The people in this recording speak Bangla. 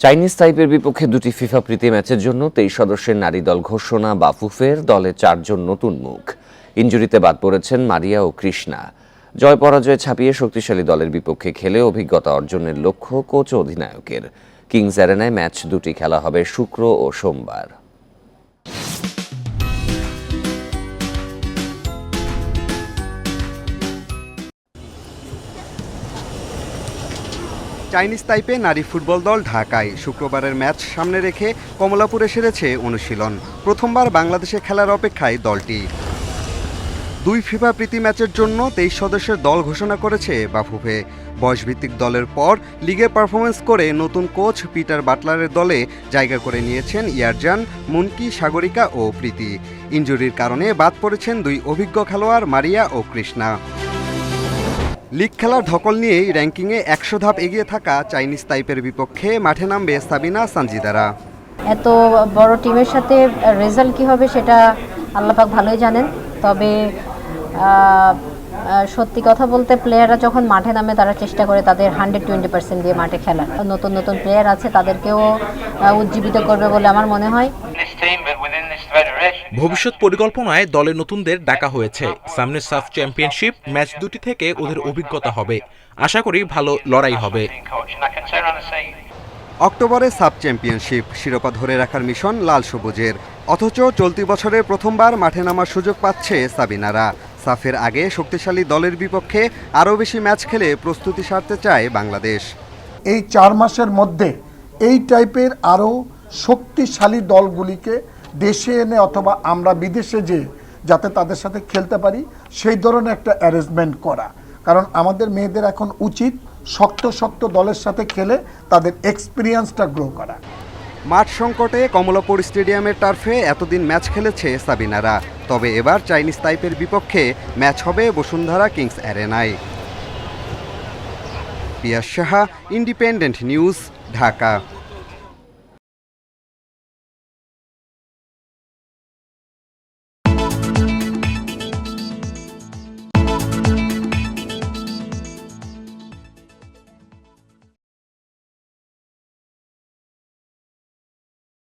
চাইনিজ তাইপের বিপক্ষে দুটি ফিফা প্রীতি ম্যাচের জন্য 23 সদস্যের নারী দল ঘোষণা। বাফুফের দলে 4 জন নতুন মুখ। ইনজুরিতে বাদ পড়েছেন মারিয়া ও কৃষ্ণা। জয় পরাজয় ছাপিয়ে শক্তিশালী দলের বিপক্ষে খেলে অভিজ্ঞতা অর্জনের লক্ষ্য কোচ ও অধিনায়কের। কিংস অ্যারেনায় ম্যাচ দুটি খেলা হবে শুক্র ও সোমবার। চাইনিজ তাইপে নারী ফুটবল দল ঢাকায় শুক্রবারের ম্যাচ সামনে রেখে কমলাপুরে সেরেছে অনুশীলন। প্রথমবার বাংলাদেশে খেলার অপেক্ষায় দলটি। 2 ফিফা প্রীতি ম্যাচের জন্য 23 সদস্যের দল ঘোষণা করেছে বাফুফে। বয়সভিত্তিক দলের পর লিগে পারফরমেন্স করে নতুন কোচ পিটার বাটলারের দলে জায়গা করে নিয়েছেন ইয়ারজান, মুনকি, সাগরিকা ও প্রীতি। ইনজুরির কারণে বাদ পড়েছেন 2 অভিজ্ঞ খেলোয়াড় মারিয়া ও কৃষ্ণা। লিগ খেলার ধকল নিয়েই র্যাঙ্কিংয়ে 100 ধাপ এগিয়ে থাকা চাইনিজ তাইপের বিপক্ষে মাঠে নামবে সাবিনা সানজিদারা। এত বড় টিমের সাথে রেজাল্ট কী হবে সেটা আল্লাহ পাক ভালোই জানেন। তবে সত্যি কথা বলতে প্লেয়াররা যখন মাঠে নামে তারা চেষ্টা করে তাদের 120% দিয়ে মাঠে খেলার। নতুন নতুন প্লেয়ার আছে, তাদেরকেও উজ্জীবিত করবে বলে আমার মনে হয়। ভবিষ্যৎ পরিকল্পনায় দলের নতুনদের ডাকা হয়েছে। সামনের সাফ চ্যাম্পিয়নশিপ ম্যাচ দুটি থেকে ওদের অভিজ্ঞতা হবে। আশা করি ভালো লড়াই হবে। অক্টোবরে সাব চ্যাম্পিয়নশিপ শিরোপা ধরে রাখার মিশন লাল সবুজের। অথচ চলতি বছরে প্রথমবার মাঠে নামার সুযোগ পাচ্ছে সাবিনারা। সাফের আগে শক্তিশালী দলের বিপক্ষে আরও বেশি ম্যাচ খেলে প্রস্তুতি সারতে চায় বাংলাদেশ। এই 4 মাসের মধ্যে এই টাইপের আরও শক্তিশালী দলগুলিকে দেশে এনে অথবা আমরা বিদেশে যেয়ে যাতে তাদের সাথে খেলতে পারি সেই ধরনের একটা অ্যারেঞ্জমেন্ট করা। কারণ আমাদের মেয়েদের এখন উচিত শক্ত শক্ত দলের সাথে খেলে তাদের এক্সপিরিয়েন্সটা গ্রো করা। মাঠ সংকটে কমলাপুর স্টেডিয়ামের টার্ফে এতদিন ম্যাচ খেলেছে সাবিনারা। তবে এবার চাইনিজ তাইপের বিপক্ষে ম্যাচ হবে বসুন্ধরা কিংস অ্যারেনায়। পিয়াস সাহা, ইন্ডিপেন্ডেন্ট নিউজ, ঢাকা।